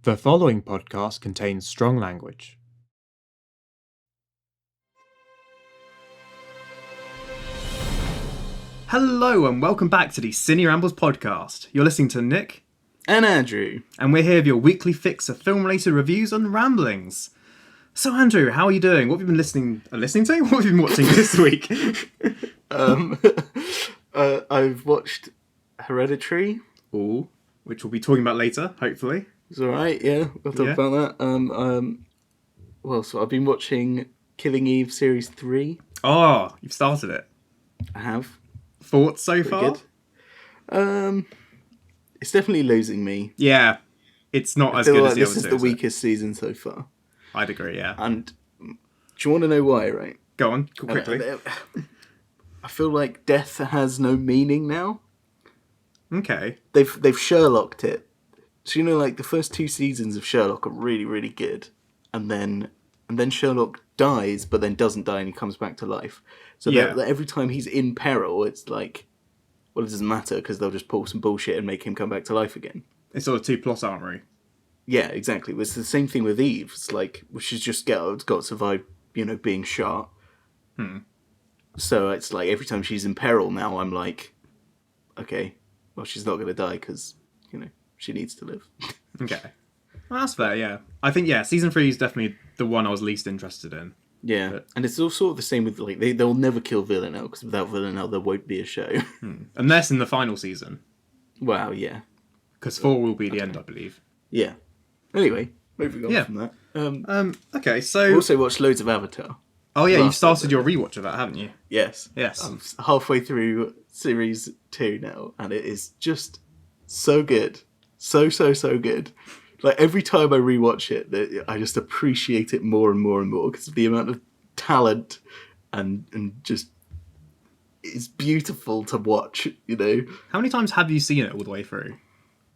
The following podcast contains strong language. Hello and welcome back to the Ciné Rambles podcast. You're listening to Nick and Andrew, and we're here with your weekly fix of film-related reviews and ramblings. So Andrew, how are you doing? What have you been listening to? What have you been watching this week? I've watched Hereditary. Ooh, which we'll be talking about later, hopefully. It's alright, yeah, we'll talk about that. So I've been watching Killing Eve Series 3. Oh, you've started it. I have. Thoughts so far? Good. It's definitely losing me. Yeah, it's not as good as the other two. This is the weakest season so far. I'd agree, yeah. And do you want to know why, right? Go on, quickly. I feel like death has no meaning now. Okay. They've Sherlocked it. So, you know, like, the first 2 seasons of Sherlock are really, really good. And then Sherlock dies, but then doesn't die and he comes back to life. So that every time he's in peril, it's like, well, it doesn't matter because they'll just pull some bullshit and make him come back to life again. It's sort of 2 plot armory. Yeah, exactly. It's the same thing with Eve. It's like, well, she's just got to survive, you know, being shot. So it's like every time she's in peril now, I'm like, okay, well, she's not going to die because, you know, she needs to live. Okay. Well, that's fair, yeah. I think, season 3 is definitely the one I was least interested in. Yeah, but... and it's also the same with, like, they'll never kill Villanelle, because without Villanelle there won't be a show. Unless in the final season. Wow, yeah. Because 4 will be the end, I believe. Yeah. Anyway, moving on from that. Okay, so... I also watched loads of Avatar. Oh yeah, you've started your rewatch of that, haven't you? Yes. I'm halfway through Series 2 now, and it is just so good. So good. Like, every time I rewatch it, I just appreciate it more and more and more, because of the amount of talent and just... It's beautiful to watch, you know? How many times have you seen it all the way through?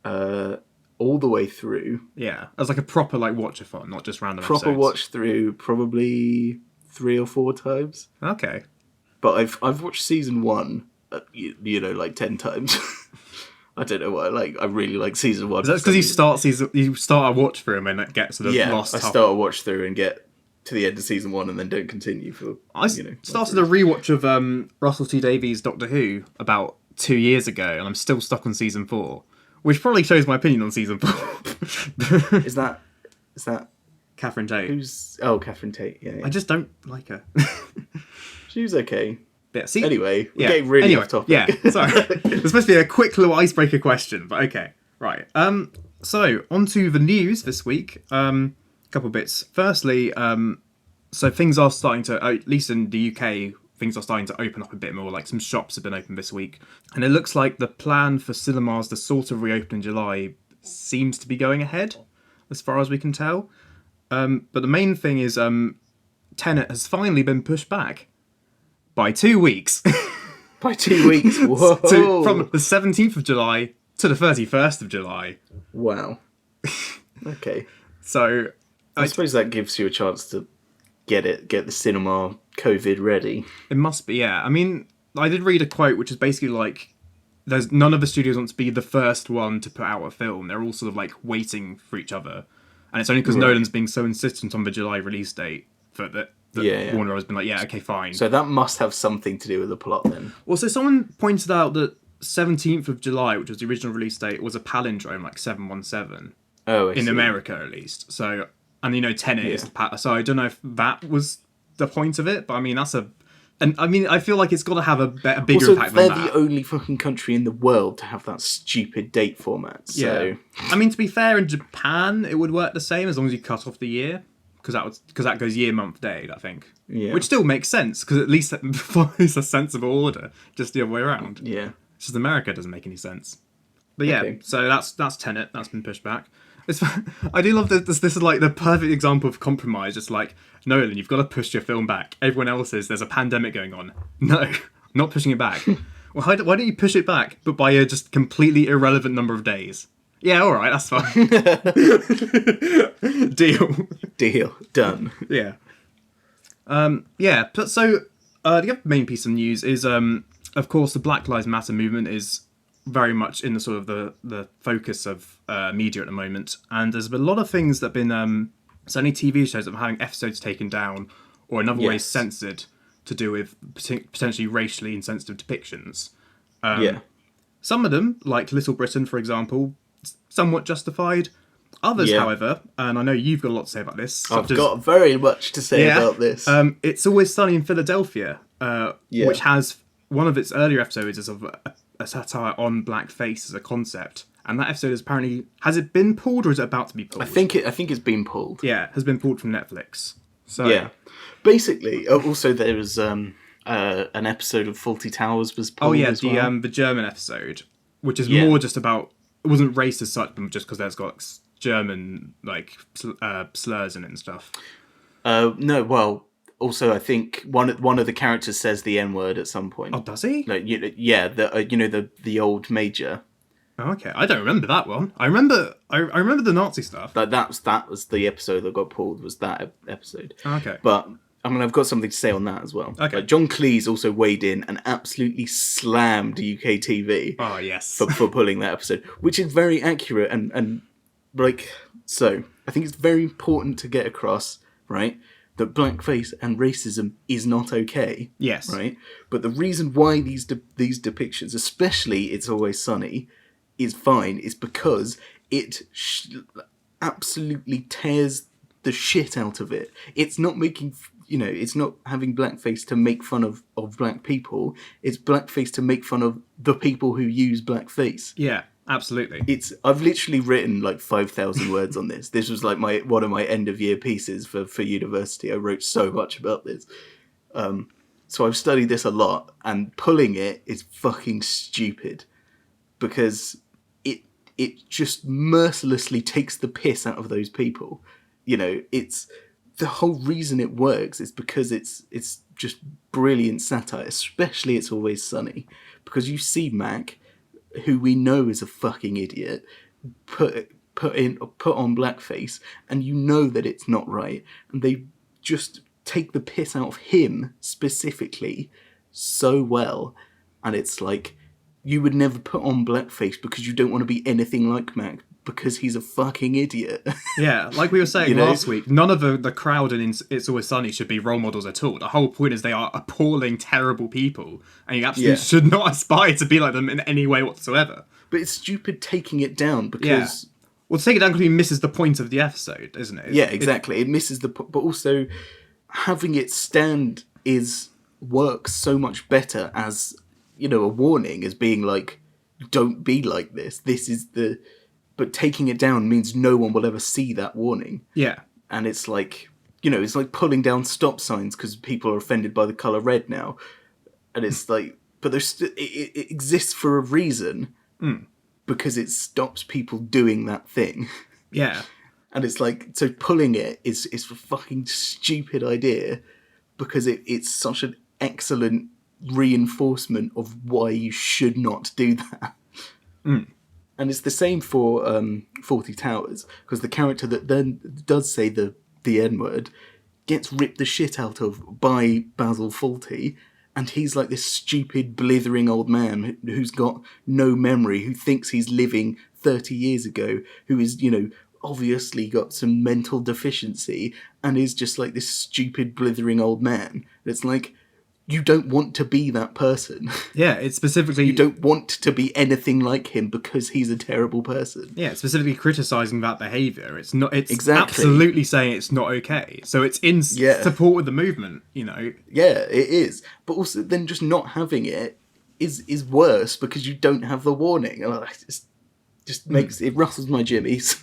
All the way through. Yeah, as like a proper like watch-a-thon, not just random proper episodes. Watch through, probably 3 or 4 times. Okay. But I've watched season 1, you know, like 10 times. I don't know why. Like, I really like season 1. Is that because you start a watch through and then it gets sort of lost? I start a watch through and get to the end of season 1 and then don't continue for. I started a rewatch of Russell T Davies' Doctor Who about 2 years ago, and I'm still stuck on season 4. Which probably shows my opinion on season 4. Is that Catherine Tate? Catherine Tate? Yeah. I just don't like her. She was okay. Yeah, see, anyway, we're getting really off topic. Yeah, sorry. It's supposed to be a quick little icebreaker question, but okay. Right. So on to the news this week. Couple bits. Firstly, so things are starting to, at least in the UK, things are starting to open up a bit more. Like, some shops have been open this week, and it looks like the plan for cinemas to sort of reopen in July seems to be going ahead, as far as we can tell. But the main thing is, Tenet has finally been pushed back by 2 weeks. By 2 weeks? Whoa! From the 17th of July to the 31st of July. Wow. Okay. So I suppose that gives you a chance to get the cinema COVID ready. It must be, yeah. I mean, I did read a quote which is basically like, there's none of the studios want to be the first one to put out a film. They're all sort of like waiting for each other. And it's only because Nolan's being so insistent on the July release date that Warner has been like, yeah, okay, fine. So that must have something to do with the plot then. Well, so someone pointed out that 17th of July, which was the original release date, was a palindrome, like 717. Oh, I in see. America, at least. So, and you know, Tenet is the so I don't know if that was the point of it, but I mean, I feel like it's got to have a bigger impact than that. They're the only fucking country in the world to have that stupid date format. So. Yeah. I mean, to be fair, in Japan, it would work the same as long as you cut off the year. Because that goes year, month, day, I think. Yeah. Which still makes sense, because at least it follows a sensible order, just the other way around. Yeah. It's just America doesn't make any sense. But yeah, so that's Tenet, that's been pushed back. I do love that this is like the perfect example of compromise. Just like, Nolan, you've got to push your film back. Everyone else says there's a pandemic going on. No, I'm not pushing it back. Well, why don't you push it back, but by a just completely irrelevant number of days? Yeah, all right, that's fine. Deal. Done. Yeah. But so the other main piece of news is, of course, the Black Lives Matter movement is very much in the sort of the focus of media at the moment, and there's been a lot of things that have been certainly TV shows that are having episodes taken down or in other ways censored to do with potentially racially insensitive depictions. Some of them, like Little Britain, for example, somewhat justified. Others, however, and I know you've got a lot to say about this. I've got very much to say about this. It's Always Sunny in Philadelphia, which has one of its earlier episodes is of a satire on blackface as a concept. And that episode is apparently... Has it been pulled or is it about to be pulled? I think it's been pulled. Yeah, it has been pulled from Netflix. So yeah. Basically, also there was an episode of Fawlty Towers was pulled as well. The German episode, which is more just about... It wasn't racist as such, but just because there's got German slurs in it and stuff. No, well, also I think one of the characters says the N-word at some point. Oh, does he? Like, the old major. Oh, okay, I don't remember that one. I remember the Nazi stuff. That was the episode that got pulled. Was that episode? Okay, but I mean, I've got something to say on that as well. Okay, John Cleese also weighed in and absolutely slammed UK TV. Oh yes, for pulling that episode, which is very accurate and like so. I think it's very important to get across, right, that blackface and racism is not okay. Yes, right. But the reason why these depictions, especially It's Always Sunny, is fine is because it absolutely tears the shit out of it. It's not making, it's not having blackface to make fun of black people. It's blackface to make fun of the people who use blackface. Yeah, absolutely. I've literally written like 5,000 words on this. This was like one of my end of year pieces for university. I wrote so much about this. So I've studied this a lot, and pulling it is fucking stupid because it just mercilessly takes the piss out of those people. It's the whole reason it works is because it's just brilliant satire, especially It's Always Sunny, because you see Mac, who we know is a fucking idiot, put on blackface, and you know that it's not right, and they just take the piss out of him specifically so well, and it's like, you would never put on blackface because you don't want to be anything like Mac because he's a fucking idiot. Yeah, like we were saying last week, none of the crowd in It's Always Sunny should be role models at all. The whole point is they are appalling, terrible people, and you absolutely should not aspire to be like them in any way whatsoever. But it's stupid taking it down because... Yeah. Well, to take it down completely misses the point of the episode, isn't it? Yeah, exactly. It misses the point, but also having it stand works so much better as... a warning, as being like, don't be like this. But taking it down means no one will ever see that warning. Yeah. And it's like, it's like pulling down stop signs because people are offended by the colour red now. And it's like, but it exists for a reason because it stops people doing that thing. Yeah. And it's like, so pulling it is a fucking stupid idea because it's such an excellent reinforcement of why you should not do that. And it's the same for Fawlty Towers, because the character that then does say the N-word gets ripped the shit out of by Basil Fawlty, and he's like this stupid blithering old man who's got no memory, who thinks he's living 30 years ago, who is obviously got some mental deficiency and is just like this stupid blithering old man. It's like, you don't want to be that person. Yeah, it's specifically... You don't want to be anything like him because he's a terrible person. Yeah, it's specifically criticising that behaviour. It's not. It's exactly. Absolutely saying it's not okay. So it's in support with the movement, Yeah, it is. But also then just not having it is worse because you don't have the warning. It just makes... It rustles my jimmies.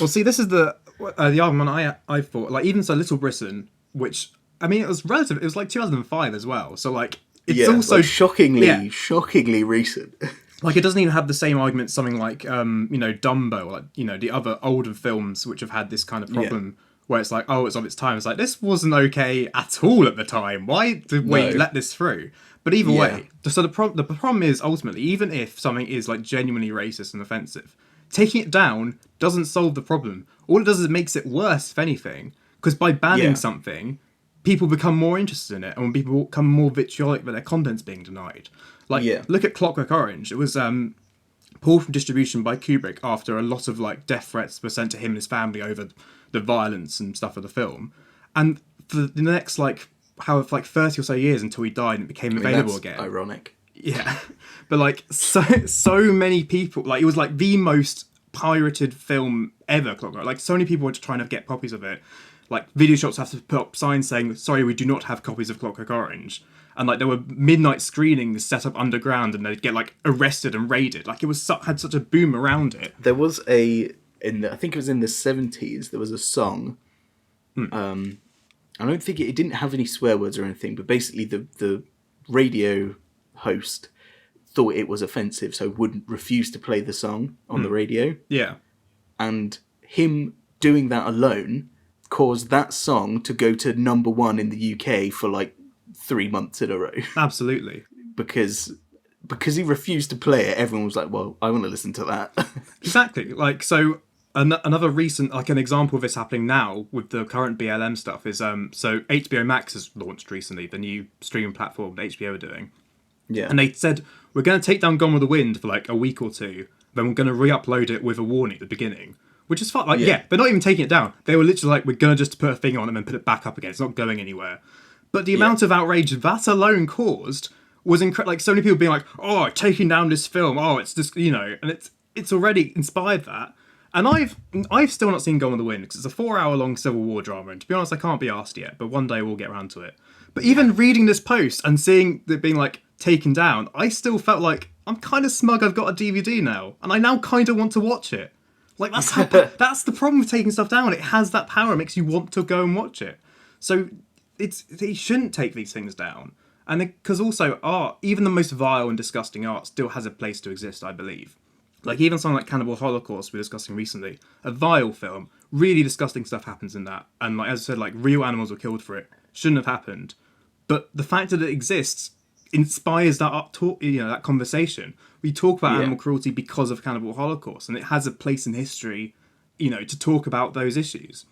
Well, see, this is the argument I thought. Like, even so, Little Britain, which... I mean, it was relative. It was like 2005 as well. So, like, it's also like shockingly recent. Like, it doesn't even have the same argument. Something like, Dumbo, or like, the other older films which have had this kind of problem, where it's like, oh, it's of its time. It's like, this wasn't okay at all at the time. Why did we let this through? But either way, so the problem is ultimately, even if something is like genuinely racist and offensive, taking it down doesn't solve the problem. All it does is it makes it worse, if anything, because by banning something, people become more interested in it, and when people become more vitriolic that their content's being denied. Like, look at Clockwork Orange. It was pulled from distribution by Kubrick after a lot of like death threats were sent to him and his family over the violence and stuff of the film. And for the next like 30 or so years until he died, and it became available that's again. ironic. Yeah, but like so many people, like it was like the most pirated film ever. Clockwork. Like so many people were trying to get copies of it. Like video shops have to put up signs saying, "Sorry, we do not have copies of Clockwork Orange." And like there were midnight screenings set up underground, and they'd get like arrested and raided. Like it was had such a boom around it. There was I think it was in the 70s. There was a song. I don't think it didn't have any swear words or anything, but basically the radio host thought it was offensive, so wouldn't refuse to play the song on the radio. Yeah, And him doing that alone caused that song to go to number 1 in the UK for like 3 months in a row. absolutely. because he refused to play it, everyone was like, well, I want to listen to that. Exactly. Like, so another recent, like an example of this happening now with the current BLM stuff is, so HBO Max has launched recently, the new streaming platform that HBO are doing. Yeah. And they said, we're going to take down Gone with the Wind for like a week or two, then we're going to re-upload it with a warning at the beginning. Which is fine. Like, yeah, they're not even taking it down. They were literally like, we're going to just put a thing on and then put it back up again. It's not going anywhere. But the amount of outrage that alone caused was incredible. Like, so many people being like, oh, taking down this film. Oh, it's just, you know, and it's already inspired that. And I've still not seen Gone with the Wind because it's a 4-hour-long Civil War drama. And to be honest, I can't be asked yet, but one day we'll get around to it. But even reading this post and seeing it being like taken down, I still felt like I'm kind of smug I've got a DVD now. And I now kind of want to watch it. Like, that's the problem with taking stuff down. It has that power. It makes you want to go and watch it. So it shouldn't take these things down. And because also art, even the most vile and disgusting art, still has a place to exist, I believe. Like even something like Cannibal Holocaust we were discussing recently, a vile film, really disgusting stuff happens in that. And like as I said, like real animals were killed for it. Shouldn't have happened. But the fact that it exists inspires that that conversation. We talk about animal cruelty because of Cannibal Holocaust, and it has a place in history, to talk about those issues.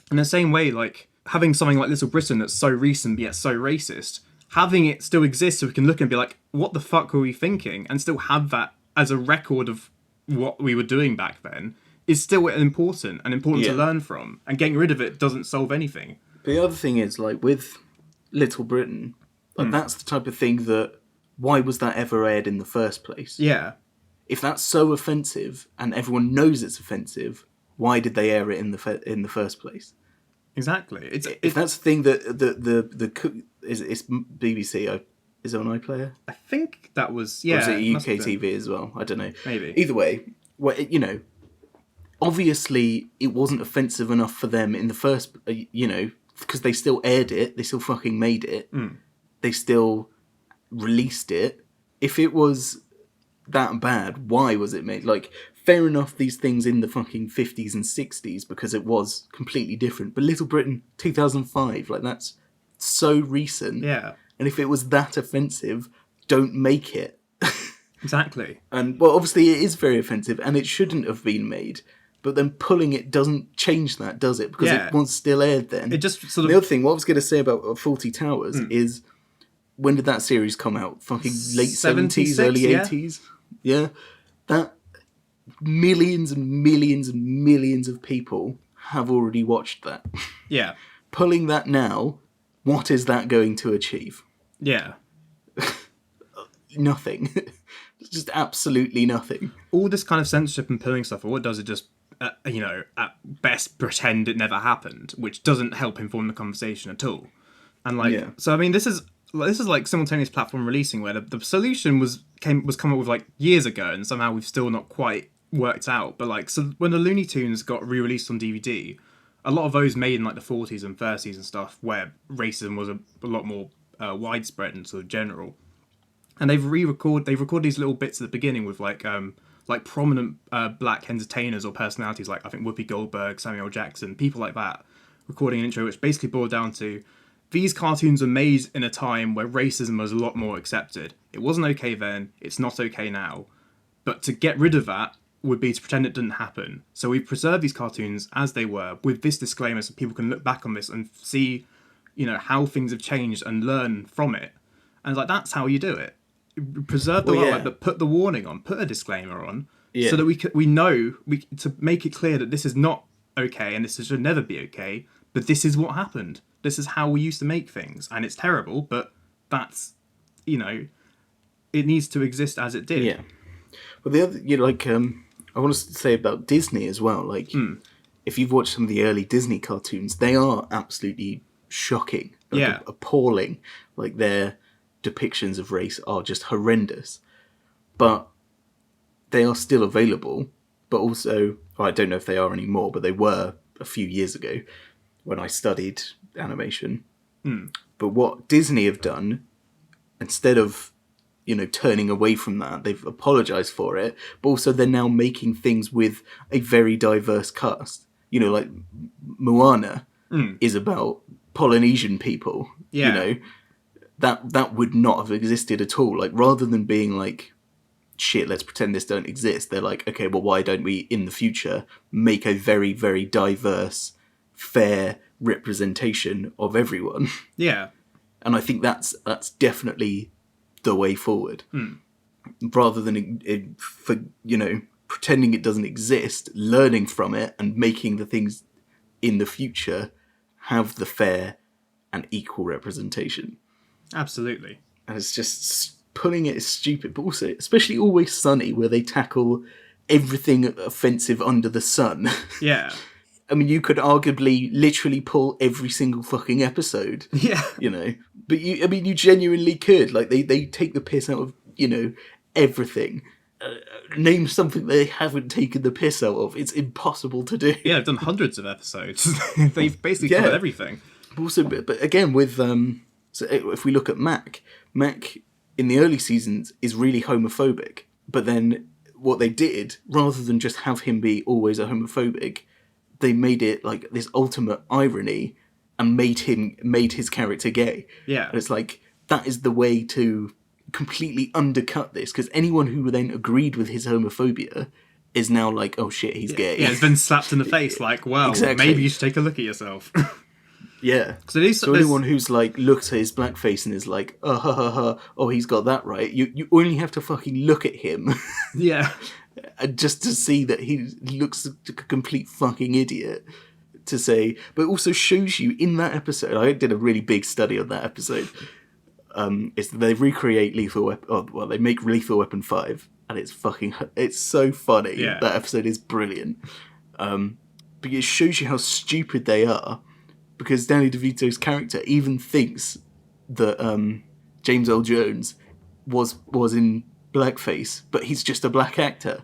In the same way, like having something like Little Britain that's so recent yet so racist, having it still exist so we can look and be like, what the fuck were we thinking? And still have that as a record of what we were doing back then is still important to learn from. And getting rid of it doesn't solve anything. But the other thing is, like, with Little Britain, like, that's the type of thing that, why was that ever aired in the first place? Yeah. If that's so offensive, and everyone knows it's offensive, why did they air it in the first place? Exactly. If that's the thing that it's BBC, is it on iPlayer? I think that was, Or is it UK TV as well? I don't know. Maybe. Either way, well, obviously it wasn't offensive enough for them in the first, because they still aired it, they still fucking made it, they still released it. If it was that bad, why was it made? Like, fair enough, these things in the fucking 50s and 60s, because it was completely different. But Little Britain, 2005, like, that's so recent. Yeah. And if it was that offensive, don't make it. Exactly. And, well, obviously it is very offensive, and it shouldn't have been made. But then pulling it doesn't change that, does it? Because it was still aired then. It just sort of... The other thing, what I was going to say about Fawlty Towers is, when did that series come out? Fucking late 70s, early 80s? Yeah. That millions and millions and millions of people have already watched that. Yeah. Pulling that now, what is that going to achieve? Yeah. Nothing. Just absolutely nothing. All this kind of censorship and pulling stuff, all it does is just, at best pretend it never happened, which doesn't help inform the conversation at all. And so I mean, this is like simultaneous platform releasing, where the solution was come up with like years ago, and somehow we've still not quite worked out. But like, so when the Looney Tunes got re-released on DVD, a lot of those made in like the 40s and 30s and stuff, where racism was a lot more widespread and sort of general. And they've recorded these little bits at the beginning with like prominent black entertainers or personalities, like I think Whoopi Goldberg, Samuel Jackson, people like that, recording an intro which basically boiled down to, these cartoons were made in a time where racism was a lot more accepted. It wasn't okay then, it's not okay now. But to get rid of that would be to pretend it didn't happen. So we've preserved these cartoons as they were, with this disclaimer, so people can look back on this and see, how things have changed and learn from it. And it's like, that's how you do it. Preserve the world, but put the warning on, put a disclaimer on, so that we know to make it clear that this is not okay and this should never be okay. But this is what happened. This is how we used to make things, and it's terrible. But that's, it needs to exist as it did. Yeah. Well, the other, I want to say about Disney as well. Like, if you've watched some of the early Disney cartoons, they are absolutely shocking, appalling. Like, their depictions of race are just horrendous. But they are still available. But also, I don't know if they are anymore, but they were a few years ago when I studied animation. But what Disney have done, instead of turning away from that, they've apologized for it, but also they're now making things with a very diverse cast. Like Moana is about Polynesian people. That would not have existed at all. Like, rather than being like, shit, let's pretend this don't exist, they're like, okay, well, why don't we in the future make a very, very diverse, fair representation of everyone? And I think that's definitely the way forward. Rather than pretending it doesn't exist, learning from it and making the things in the future have the fair and equal representation. Absolutely. And it's just pulling it is stupid, but also especially Always Sunny, where they tackle everything offensive under the sun. I mean, you could arguably literally pull every single fucking episode. But you genuinely could. Like, they take the piss out of, everything. Name something they haven't taken the piss out of. It's impossible to do. They've done hundreds of episodes. They've basically covered everything. But also, but again, with, so if we look at Mac in the early seasons is really homophobic. But then what they did, rather than just have him be always a homophobic, they made it like this ultimate irony and made his character gay. And it's like, that is the way to completely undercut this, because anyone who then agreed with his homophobia is now like, oh shit, he's gay. It's been slapped in the face, like, well, maybe you should take a look at yourself. So anyone who's like looks at his blackface and is like, oh, he's got that right. You only have to fucking look at him. And just to see that he looks like a complete fucking idiot. To say, but also shows you in that episode. I did a really big study on that episode. Is that they recreate Lethal Weapon. They make Lethal Weapon 5, and it's so funny. That episode is brilliant. But it shows you how stupid they are. Because Danny DeVito's character even thinks that James Earl Jones was in blackface, but he's just a black actor.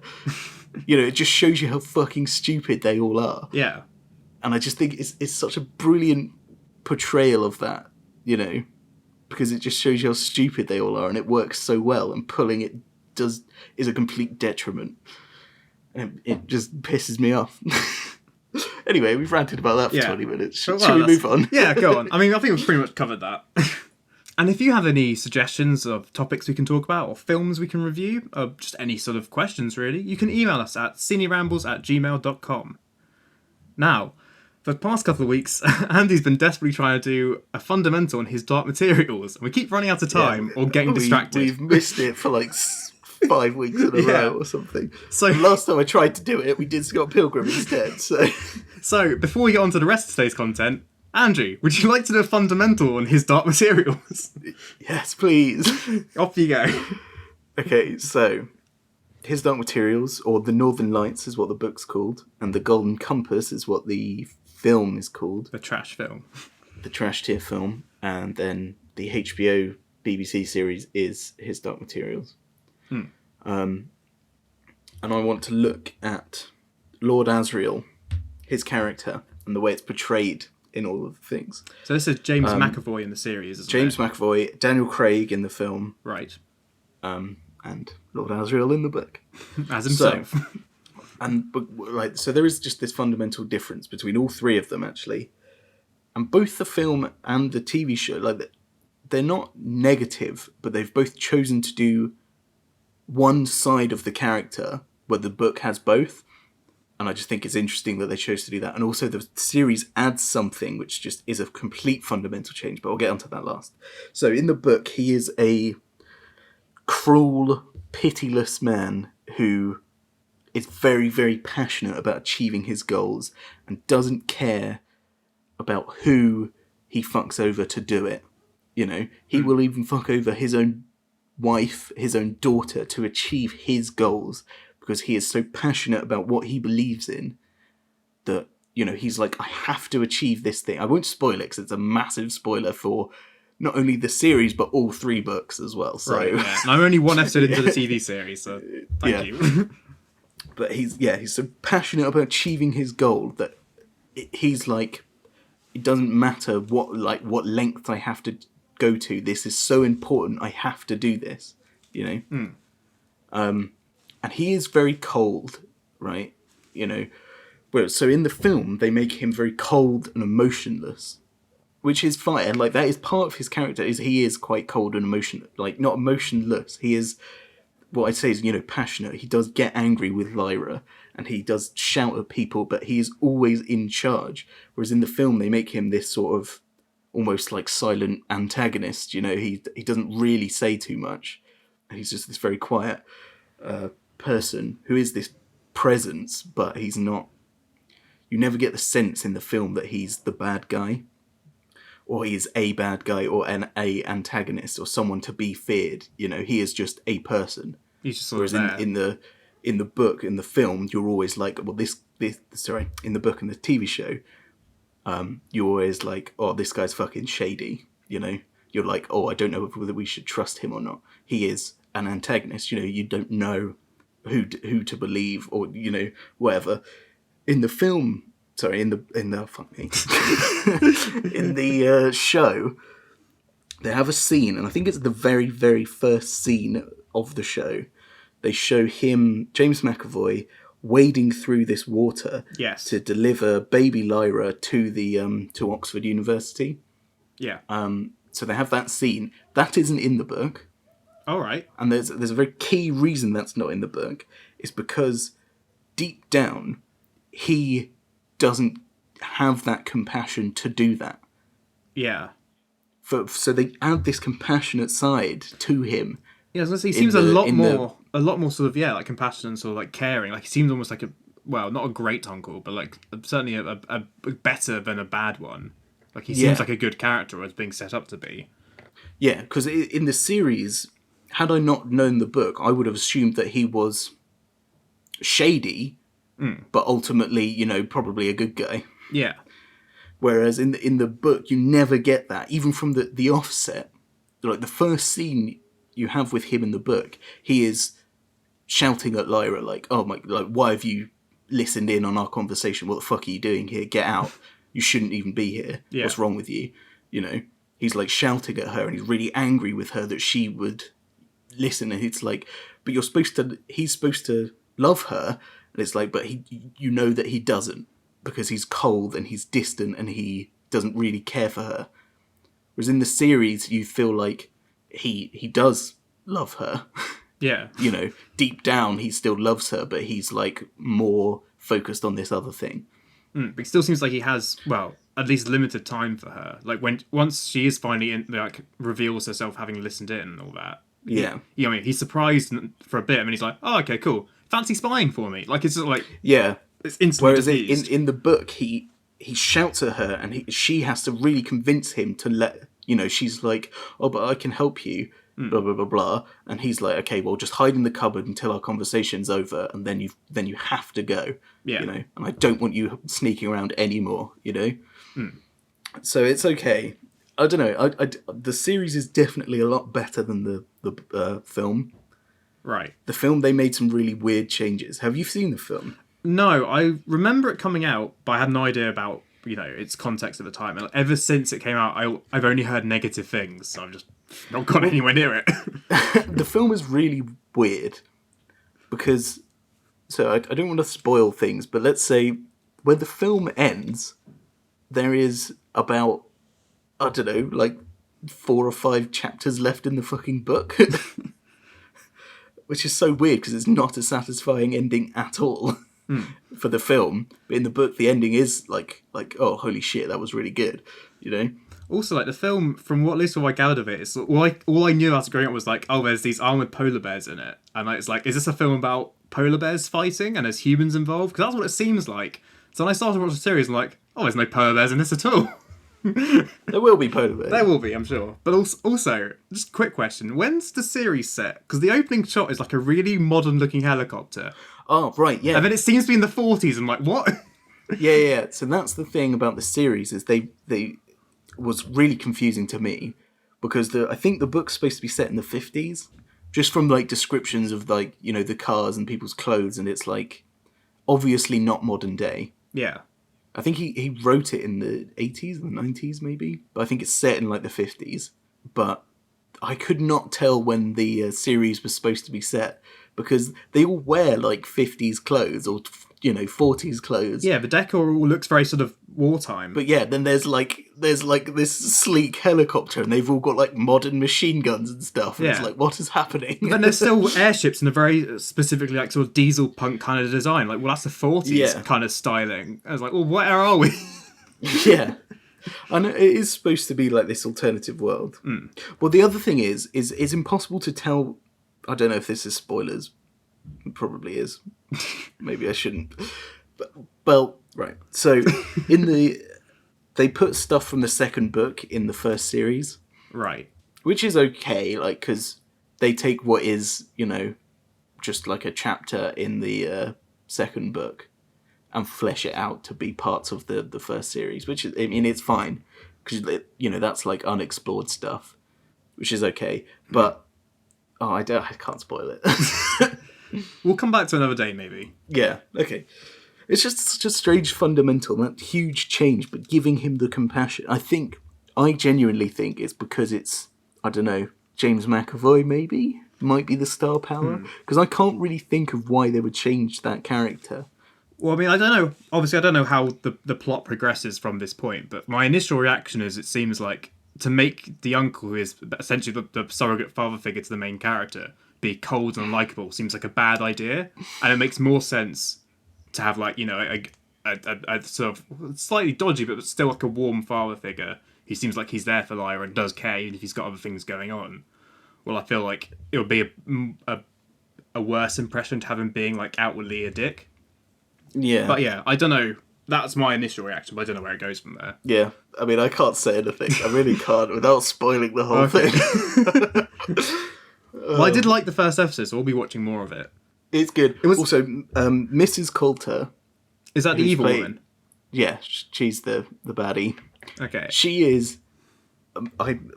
It just shows you how fucking stupid they all are. And I just think it's such a brilliant portrayal of that, because it just shows you how stupid they all are, and it works so well, and pulling it is a complete detriment. And it just pisses me off. Anyway, we've ranted about that for 20 minutes. Should we move on? Go on. I mean, I think we've pretty much covered that. And if you have any suggestions of topics we can talk about, or films we can review, or just any sort of questions, really, you can email us at cinerambles@gmail.com. Now, for the past couple of weeks, Andy's been desperately trying to do a fundamental on his Dark Materials, and we keep running out of time or getting distracted. We've missed it for like 5 weeks in a row or something. So last time I tried to do it, we did Scott Pilgrim instead. So before we get on to the rest of today's content, Andrew, would you like to do a fundamental on his Dark Materials? Yes, please. Off you go. Okay, so his Dark Materials, or The Northern Lights is what the book's called, and The Golden Compass is what the film is called. The trash film. The trash tier film. And then the HBO BBC series is his Dark Materials. And I want to look at Lord Asriel, his character, and the way it's portrayed in all of the things. So this is James McAvoy in the series, isn't James it? McAvoy, Daniel Craig in the film. Right. And Lord Asriel in the book. As himself. So there is just this fundamental difference between all three of them, actually. And both the film and the TV show, like, they're not negative, but they've both chosen to do one side of the character where the book has both. And I just think it's interesting that they chose to do that. And also the series adds something which just is a complete fundamental change, but I'll get onto that last. So in the book, he is a cruel, pitiless man who is very, very passionate about achieving his goals and doesn't care about who he fucks over to do it. You know, he will even fuck over his own wife, his own daughter to achieve his goals because he is so passionate about what he believes in that, you know, he's like, I have to achieve this thing. I won't spoil it because it's a massive spoiler for not only the series but all 3 books as well. So. Right, yeah. And I'm only 1 episode into the TV series, so thank you. But he's so passionate about achieving his goal that he's like, it doesn't matter what length I have to go to. This is so important. I have to do this, you know? And he is very cold, right? You know, so in the film, they make him very cold and emotionless, which is fine. Like, that is part of his character, is he is quite cold and emotionless. Like, not emotionless. He is, what I'd say is, you know, passionate. He does get angry with Lyra, and he does shout at people, but he is always in charge. Whereas in the film, they make him this sort of almost like silent antagonist. You know, he doesn't really say too much. He's just this very quiet person who is this presence, but he's not. You never get the sense in the film that he's the bad guy, or he is a bad guy, or a antagonist, or someone to be feared. You know, he is just a person. He's just sort Whereas of there. in the book, in the film, you're always like, well, in the book and the TV show, you're always like, oh, this guy's fucking shady. You know, you're like, oh, I don't know whether we should trust him or not. He is an antagonist. You know, you don't know who to believe, or, you know, whatever. In the film, in the show, they have a scene, and I think it's the very, very first scene of the show. They show him, James McAvoy, wading through this water to deliver baby Lyra to the to Oxford University. Yeah. So they have that scene. That isn't in the book. All right. And there's a very key reason that's not in the book. It's because deep down, he doesn't have that compassion to do that. Yeah. So they add this compassionate side to him. Yeah, I was gonna say, he seems a lot more sort of, like compassionate and sort of like caring. Like, he seems almost like not a great uncle, but like certainly a better than a bad one. Like, he seems like a good character, as being set up to be. Yeah, because in the series, had I not known the book, I would have assumed that he was shady, but ultimately, you know, probably a good guy. Yeah. Whereas in the book, you never get that, even from the offset. Like, the first scene you have with him in the book, he is shouting at Lyra, like, oh my, like, why have you listened in on our conversation? What the fuck are you doing here? Get out. You shouldn't even be here. Yeah. What's wrong with you? You know, he's like shouting at her, and he's really angry with her that she would listen. And it's like, but he's supposed to love her. And it's like, but you know that he doesn't, because he's cold and he's distant and he doesn't really care for her. Whereas in the series, you feel like he does love her. Yeah. You know, deep down, he still loves her, but he's like more focused on this other thing. But it still seems like he has, well, at least limited time for her. Like, once she is finally reveals herself having listened in and all that. Yeah. I mean, he's surprised for a bit, and he's like, oh, okay, cool. Fancy spying for me. Like, it's sort of like, yeah. It's instantly Whereas diffused. in the book, he shouts at her, and she has to really convince him to let, you know, she's like, oh, but I can help you, blah, blah, blah, blah. And he's like, okay, well, just hide in the cupboard until our conversation's over, and then you have to go, Yeah. you know, and I don't want you sneaking around anymore, you know? So it's okay. I don't know, the series is definitely a lot better than the film. Right. The film, they made some really weird changes. Have you seen the film? No, I remember it coming out, but I had no idea about, you know, its context at the time. And ever since it came out, I've only heard negative things, so I've just not gone anywhere near it. The film is really weird because, so I don't want to spoil things, but let's say when the film ends, there is about, I don't know, like 4 or 5 chapters left in the fucking book. Which is so weird because it's not a satisfying ending at all for the film. But in the book, the ending is like, oh, holy shit, that was really good, you know? Also, like, the film, from what I gathered of it, it's all I knew after growing up was like, oh, there's these armoured polar bears in it. And it's like, is this a film about polar bears fighting and there's humans involved, because that's what it seems like. So when I started watching the series, I'm like, oh, there's no polar bears in this at all. There will be polar bears. There will be, I'm sure. But also, just a quick question. When's the series set? Because the opening shot is like a really modern-looking helicopter. Oh, right, yeah. And then it seems to be in the 40s. I'm like, what? Yeah. So that's the thing about the series, is they was really confusing to me, because I think the book's supposed to be set in the 50s, just from like descriptions of like, you know, the cars and people's clothes, and it's like obviously not modern day. Yeah. I think he wrote it in the 80s, the 90s maybe, but I think it's set in like the 50s. But I could not tell when the series was supposed to be set, because they all wear like 50s clothes or, you know, 40s clothes. Yeah, the decor all looks very sort of wartime. But yeah, then there's like this sleek helicopter, and they've all got like modern machine guns and stuff. And it's like, what is happening? But then there's still airships in a very specifically like sort of diesel punk kind of design. Like, well, that's the 40s kind of styling. I was like, well, where are we? Yeah. And it is supposed to be like this alternative world. Well, the other thing is it's impossible to tell. I don't know if this is spoilers. It probably is. Maybe I shouldn't. But, well, right. So they put stuff from the second book in the first series. Right. Which is okay, like, because they take what is, you know, just like a chapter in the second book and flesh it out to be parts of the first series, which is, I mean, it's fine, because, you know, that's like unexplored stuff, which is okay. But I can't spoil it. We'll come back to another day, maybe. Yeah, okay. It's just such a strange fundamental, that huge change, but giving him the compassion. I genuinely think it's because it's, I don't know, James McAvoy maybe might be the star power, because I can't really think of why they would change that character. Well, I mean, I don't know. Obviously, I don't know how the plot progresses from this point, but my initial reaction is it seems like to make the uncle, who is essentially the surrogate father figure to the main character, be cold and unlikable seems like a bad idea, and it makes more sense to have, like, you know, a sort of slightly dodgy but still like a warm father figure who seems like he's there for Lyra and does care even if he's got other things going on. Well, I feel like it would be a worse impression to have him being like outwardly a dick. Yeah. But yeah, I don't know. That's my initial reaction, but I don't know where it goes from there. Yeah. I mean, I can't say anything. I really can't without spoiling the whole thing. Well, I did like the first episode, so we'll be watching more of it. It's good. It was also Mrs. Coulter. Is that the evil woman? Yeah, she's the baddie. Okay. She is.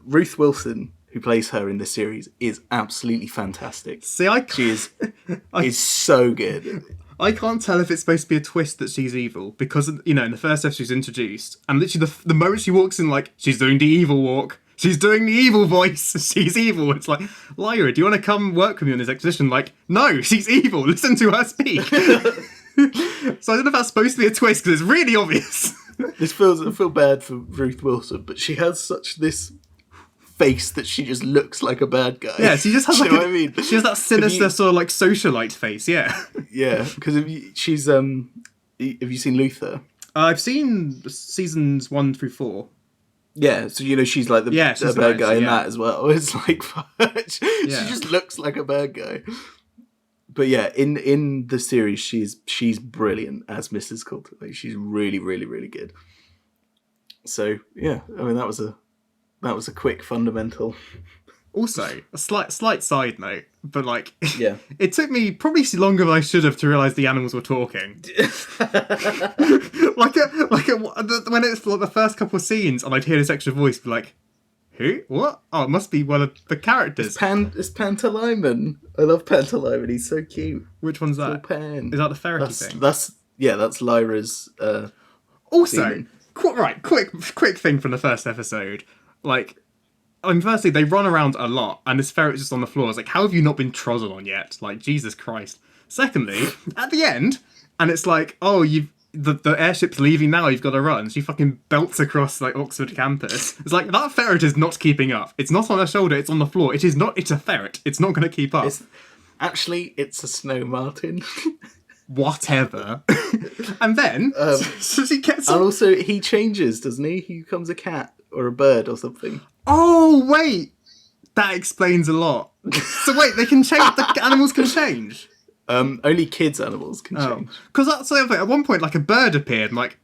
Ruth Wilson, who plays her in this series, is absolutely fantastic. See, she is so good. I can't tell if it's supposed to be a twist that she's evil, because, you know, in the first episode she's introduced, and literally the moment she walks in, like, she's doing the evil walk. She's doing the evil voice. She's evil. It's like, Lyra, do you want to come work with me on this exhibition? Like, no, she's evil. Listen to her speak. So I don't know if that's supposed to be a twist, because it's really obvious. I feel bad for Ruth Wilson, but she has such this face that she just looks like a bad guy. Yeah, she just has like what I mean? She has that sinister sort of like socialite face, yeah. Yeah, because she's have you seen Luther? I've seen seasons 1 through 4. Yeah, so you know she's like the bad guy in that as well. It's like she just looks like a bad guy. But yeah, in the series she's brilliant as Mrs. Coulter. Like, she's really, really, really good. So yeah, I mean that was a quick fundamental. Also, a slight side note, but like, yeah, it took me probably longer than I should have to realise the animals were talking. When it's like the first couple of scenes, and I'd hear this extra voice, be like, "Who? What? Oh, it must be one of the characters." It's Pantalaimon. I love Pantalaimon. He's so cute. Which one's that? Pan. Is that the ferrety thing? That's Lyra's. Also, quick thing from the first episode, like. I mean, firstly, they run around a lot, and this ferret's just on the floor. It's like, how have you not been trodden on yet? Like, Jesus Christ. Secondly, at the end, and it's like, oh, the airship's leaving now, you've got to run. She fucking belts across, like, Oxford campus. It's like, that ferret is not keeping up. It's not on her shoulder, it's on the floor. It's a ferret. It's not going to keep up. It's a snow martin. Whatever. And then, so she gets and also, he changes, doesn't he? He becomes a cat or a bird or something. Oh, wait! That explains a lot. So wait, they can change, the animals can change? Only kids' animals can Oh, change. because that's the other thing. At one point, like a bird appeared. I'm like,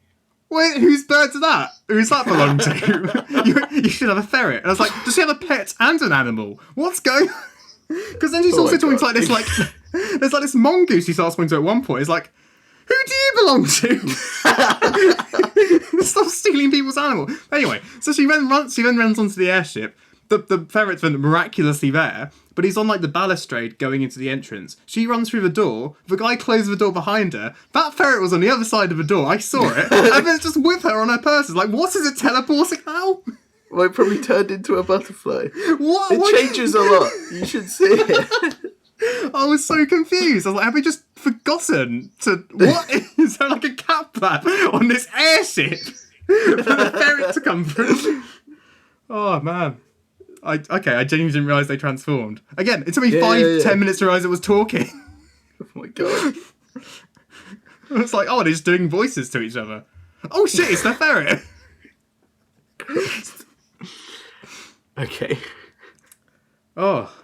wait, whose bird's that? Who's that belong to? you should have a ferret. And I was like, does she have a pet and an animal? What's going? Because then she's also talking to like this like there's like this mongoose she starts pointing to at one point. It's like, who do you belong to? Stop stealing people's animal. Anyway, so she then runs onto the airship. The ferret's been miraculously there, but he's on like the balustrade going into the entrance. She runs through the door. The guy closes the door behind her. That ferret was on the other side of the door. I saw it, and then it's just with her on her purse. It's like, what is it teleporting now? Well, it probably turned into a butterfly. What? It changes a lot. You should see it. I was so confused. I was like, have we just forgotten to... What? Is there like a cat flap on this airship for the ferret to come through? Oh, man. I genuinely didn't realise they transformed. Again, it took me 10 minutes to realise it was talking. Oh my god. It's like, oh, they're just doing voices to each other. Oh shit, it's the ferret. Okay. Oh.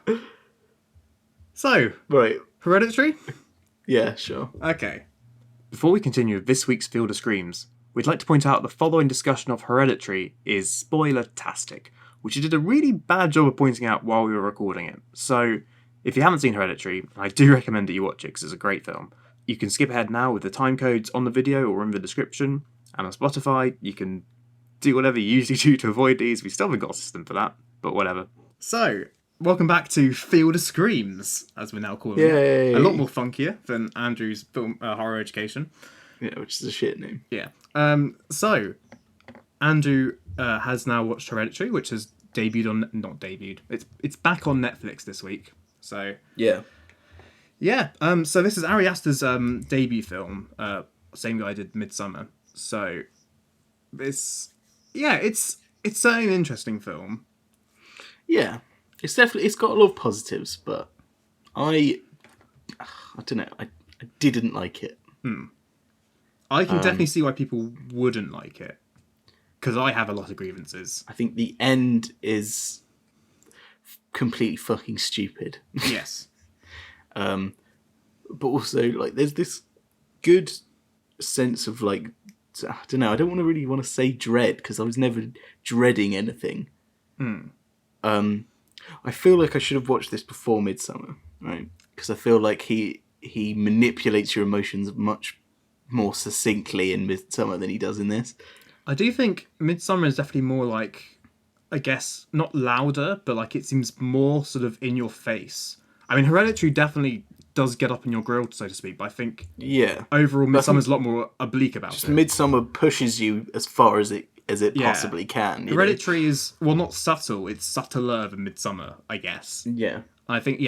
So, Right. Hereditary? Yeah, sure. Okay. Before we continue with this week's Field of Screams, we'd like to point out the following discussion of Hereditary is spoiler-tastic, which you did a really bad job of pointing out while we were recording it. So, if you haven't seen Hereditary, I do recommend that you watch it because it's a great film. You can skip ahead now with the time codes on the video or in the description, and on Spotify, you can do whatever you usually do to avoid these. We still haven't got a system for that, but whatever. So, welcome back to Field of Screams, as we're now calling Yay. it. A lot more funkier than Andrew's film Horror Education. Yeah, which is a shit name. Yeah. So, Andrew has now watched Hereditary, which has debuted on... Not debuted. It's back on Netflix this week. So, Yeah. yeah. So this is Ari Aster's debut film. Same guy did Midsummer. So, it's certainly an interesting film. Yeah. It's got a lot of positives, but I don't know. I didn't like it. I can definitely see why people wouldn't like it. Because I have a lot of grievances. I think the end is completely fucking stupid. Yes. But also, like, there's this good sense of, like, I don't know. I don't really want to say dread because I was never dreading anything. I feel like I should have watched this before Midsummer, right? Because I feel like he manipulates your emotions much more succinctly in Midsummer than he does in this. I do think Midsummer is definitely more like, I guess, not louder, but like it seems more sort of in your face. I mean, Hereditary definitely does get up in your grill, so to speak, but I think overall Midsummer's a lot more oblique about it. Midsummer pushes you as far as it possibly can. Hereditary is, well, not subtle, it's subtler than Midsummer, I guess. Yeah. I think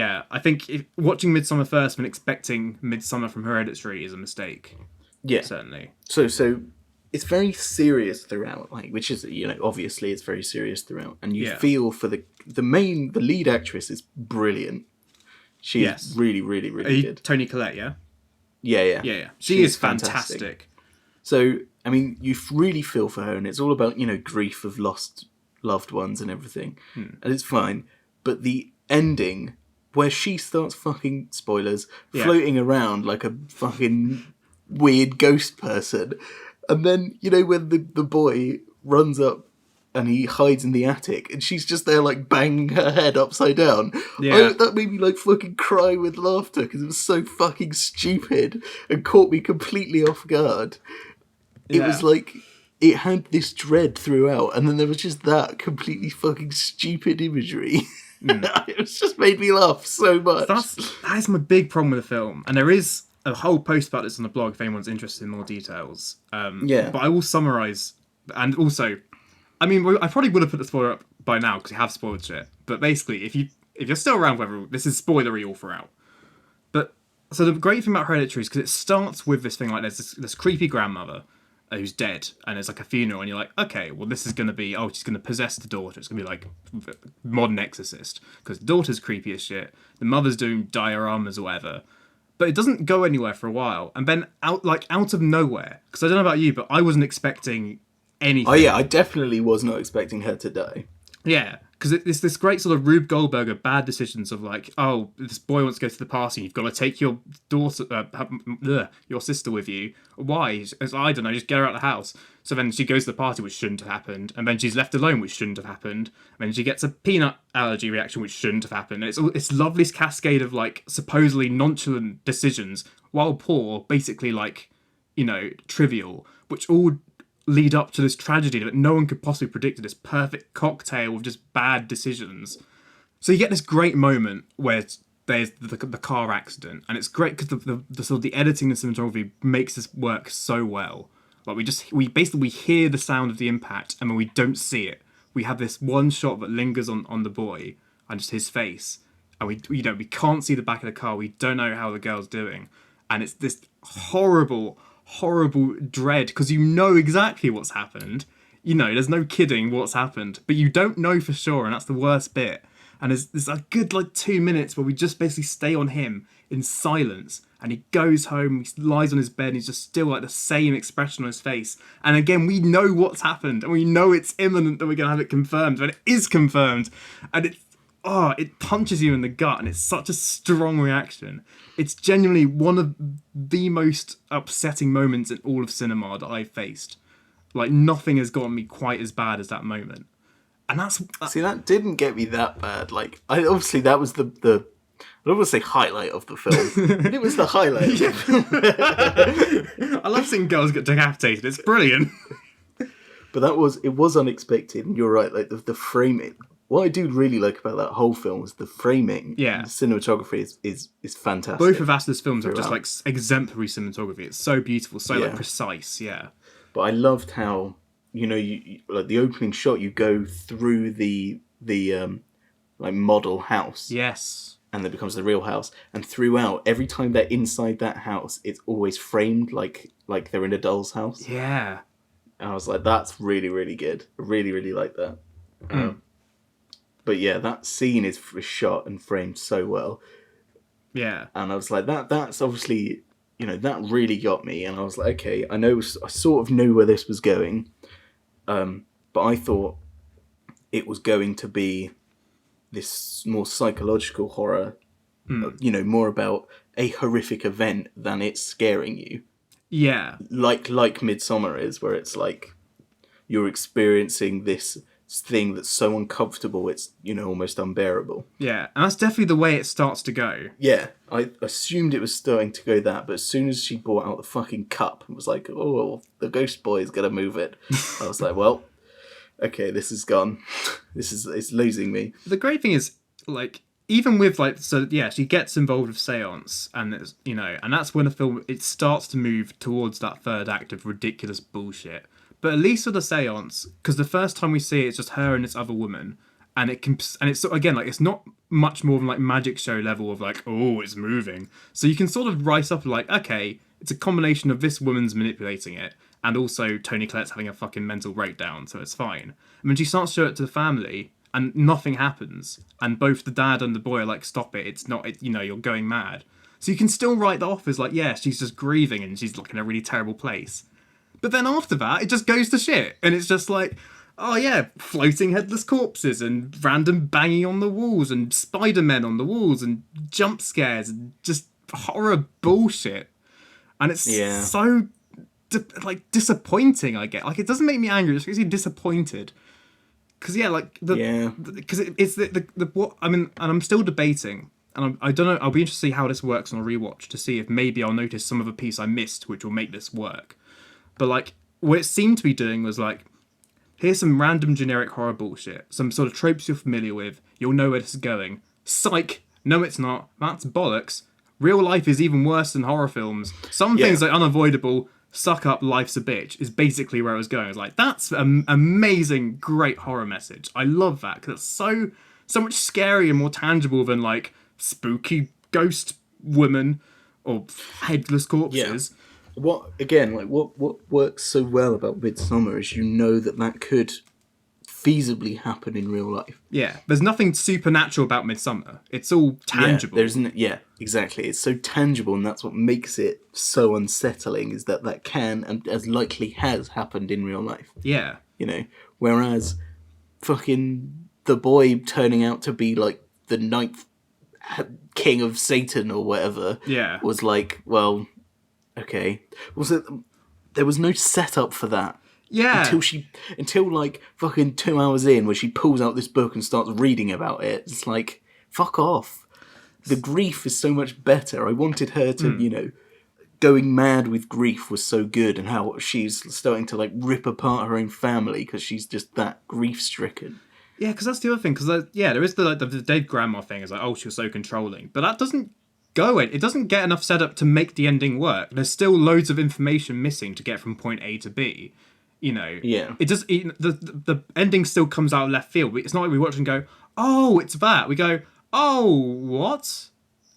if watching Midsummer first and expecting Midsummer from Hereditary is a mistake. Yeah. Certainly. So it's very serious throughout, like, which is, obviously it's very serious throughout, and you feel for the lead actress is brilliant. She's really, really, really good. Toni Collette, yeah? Yeah. She is fantastic. So, I mean, you really feel for her, and it's all about, grief of lost loved ones and everything, and it's fine. But the ending, where she starts fucking, spoilers, floating around like a fucking weird ghost person, and then, when the boy runs up and he hides in the attic, and she's just there, like, banging her head upside down. Yeah. That made me, like, fucking cry with laughter, because it was so fucking stupid, and caught me completely off guard. It was like, it had this dread throughout, and then there was just that completely fucking stupid imagery. It was just made me laugh so much. That is my big problem with the film, and there is a whole post about this on the blog if anyone's interested in more details. But I will summarise, and also, I mean, I probably would have put the spoiler up by now because you have spoiled shit. But basically, if you're still around, whether this is spoilery all throughout. But so the great thing about Hereditary is because it starts with this thing like there's this creepy grandmother who's dead, and it's like a funeral, and you're like, okay, well, this is going to be, she's going to possess the daughter. It's going to be like modern Exorcist because the daughter's creepy as shit. The mother's doing dioramas or whatever. But it doesn't go anywhere for a while, and then out of nowhere, because I don't know about you, but I wasn't expecting anything. Oh yeah, I definitely was not expecting her to die. Yeah, because it's this great sort of Rube Goldberg bad decisions of like, oh, this boy wants to go to the party, you've got to take your daughter, your sister with you. Why? It's, I don't know, just get her out of the house. So then she goes to the party, which shouldn't have happened, and then she's left alone, which shouldn't have happened. And then she gets a peanut allergy reaction, which shouldn't have happened. And it's lovely cascade of like supposedly nonchalant decisions, while poor, basically like, trivial, which all lead up to this tragedy that no one could possibly predict, this perfect cocktail of just bad decisions. So you get this great moment where there's the car accident, and it's great because the sort of the editing and cinematography makes this work so well. Like we basically hear the sound of the impact, and when we don't see it, we have this one shot that lingers on the boy and just his face, and we can't see the back of the car. We don't know how the girl's doing, and it's this horrible dread because you know exactly what's happened. There's no kidding what's happened, but you don't know for sure, and that's the worst bit. And there's a good 2 minutes where we just basically stay on him in silence, and he goes home, he lies on his bed, and he's just still the same expression on his face. And again, we know what's happened, and we know it's imminent that we're going to have it confirmed, but it is confirmed. And it punches you in the gut, and it's such a strong reaction. It's genuinely one of the most upsetting moments in all of cinema that I've faced. Nothing has gotten me quite as bad as that moment. And See, that didn't get me that bad. Obviously that was the I don't want to say highlight of the film, but it was the highlight. I love seeing girls get decapitated. It's brilliant. But it was unexpected, and you're right, the framing. What I do really like about that whole film is the framing. Yeah. The cinematography is fantastic. Both of Aster's films have just exemplary cinematography. It's so beautiful, so precise, yeah. But I loved how, you the opening shot, you go through the model house. Yes. And it becomes the real house. And throughout, every time they're inside that house, it's always framed like they're in a doll's house. Yeah. And I was like, that's really, really good. I really, really like that. But yeah, that scene is shot and framed so well. Yeah. And I was like, that's obviously, that really got me. And I was like, okay, I sort of knew where this was going. But I thought it was going to be this more psychological horror, more about a horrific event than it's scaring you. Yeah. Like Midsommar is, where it's you're experiencing this thing that's so uncomfortable it's almost unbearable. Yeah, and that's definitely the way it starts to go. Yeah, I assumed it was starting to go that, but as soon as she brought out the fucking cup and was like, oh, the ghost boy is gonna move it, I was like, well, okay, this is gone. It's losing me. The great thing is, even with she gets involved with seance, and it's, and that's when the film it starts to move towards that third act of ridiculous bullshit. But at least with the seance, because the first time we see it, it's just her and this other woman, and it's again it's not much more than magic show level of oh, it's moving. So you can sort of rise up okay, it's a combination of this woman's manipulating it, and also Toni Collette's having a fucking mental breakdown, so it's fine. And when she starts to show it to the family, and nothing happens, and both the dad and the boy are stop it, it's not, you're going mad. So you can still write that off as she's just grieving and she's in a really terrible place. But then after that, it just goes to shit. And it's just oh yeah, floating headless corpses and random banging on the walls and Spider-Men on the walls and jump scares and just horror bullshit. And it's so disappointing, I get. It doesn't make me angry, it just makes me disappointed. Because because it's the what I mean, and I'm still debating, and I don't know. I'll be interested to see how this works on a rewatch to see if maybe I'll notice some of a piece I missed, which will make this work. But what it seemed to be doing was here's some random generic horror bullshit, some sort of tropes you're familiar with. You'll know where this is going. Psych. No, it's not. That's bollocks. Real life is even worse than horror films. Some things are unavoidable. Suck up, life's a bitch, is basically where I was going. I was that's an amazing, great horror message. I love that, because it's so much scarier and more tangible than, spooky ghost woman or headless corpses. Yeah. What works so well about Midsommar is that could feasibly happen in real life. Yeah, there's nothing supernatural about Midsommar. It's all tangible. Yeah, exactly. It's so tangible, and that's what makes it so unsettling, is that can, and as likely has, happened in real life. Yeah. Whereas fucking the boy turning out to be like the ninth king of Satan or whatever Yeah. was like, well, okay. There was no setup for that. Yeah. Until like fucking 2 hours in, where she pulls out this book and starts reading about it. It's like, fuck off. The grief is so much better. I wanted her to, going mad with grief was so good, and how she's starting to like rip apart her own family because she's just that grief stricken. Yeah, because that's the other thing. Because there is the dead grandma thing. Is like, oh, she was so controlling, but that doesn't go in. It doesn't get enough setup to make the ending work. There's still loads of information missing to get from point A to B. Yeah. It just the ending still comes out of left field. It's not like we watch and go, oh, it's that. We go, oh, what?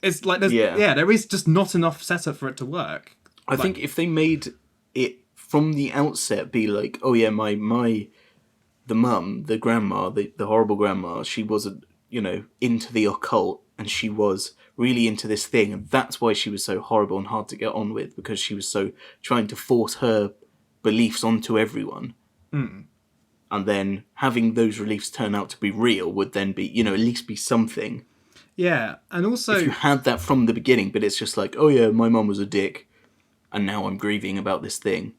It's like there is just not enough setup for it to work. I think if they made it from the outset be like, oh yeah, the mum, the grandma, the horrible grandma, she wasn't, into the occult, and she was really into this thing, and that's why she was so horrible and hard to get on with, because she was so trying to force her beliefs onto everyone. And then having those beliefs turn out to be real would then be, at least be something. Yeah, and also if you had that from the beginning, but it's just like, oh yeah, my mum was a dick, and now I'm grieving about this thing.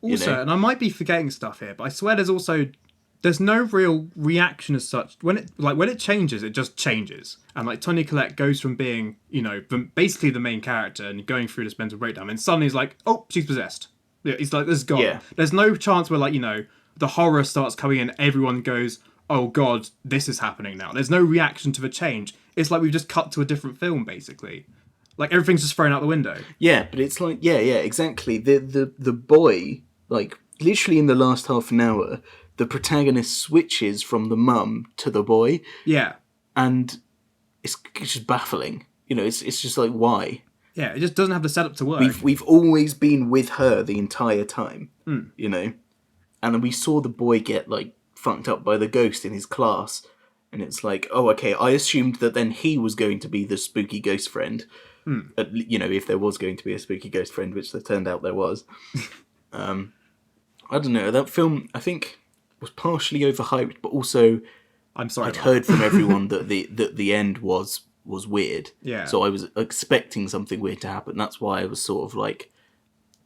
Also, and I might be forgetting stuff here, but I swear there's no real reaction as such. When it changes, it just changes. And like Toni Collette goes from being, basically the main character and going through this mental breakdown, and suddenly he's like, oh, she's possessed. Yeah, it's like, this is gone. Yeah. There's no chance where the horror starts coming in, everyone goes, oh god, this is happening now. There's no reaction to the change. It's like we've just cut to a different film, basically. Like, everything's just thrown out the window. Yeah, but it's like, yeah, exactly. The boy, like, literally in the last half an hour, the protagonist switches from the mum to the boy. Yeah. And it's just baffling. It's just like, why? Yeah, it just doesn't have the setup to work. We've always been with her the entire time, And then we saw the boy get, like, fucked up by the ghost in his class. And it's like, oh, okay, I assumed that then he was going to be the spooky ghost friend. If there was going to be a spooky ghost friend, which there turned out there was. I don't know. That film, I think, was partially overhyped, but also I'm sorry. I'd heard from everyone that the end was weird. Yeah. So I was expecting something weird to happen. That's why I was sort of like,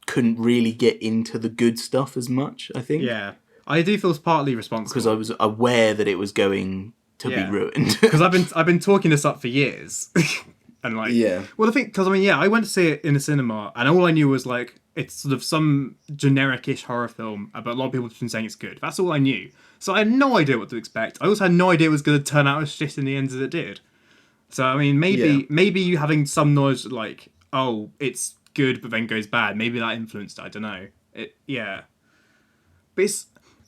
couldn't really get into the good stuff as much, I think. Yeah. I do feel it's partly responsible. Because I was aware that it was going to be ruined. Because I've been talking this up for years. And like, well, the thing, because I went to see it in a cinema, and all I knew was like, it's sort of some generic-ish horror film, but a lot of people have been saying it's good. That's all I knew. So I had no idea what to expect. I also had no idea it was going to turn out as shit in the end as it did. So, I mean, maybe you having some knowledge, like, oh, it's good, but then goes bad, maybe that influenced it, I don't know. But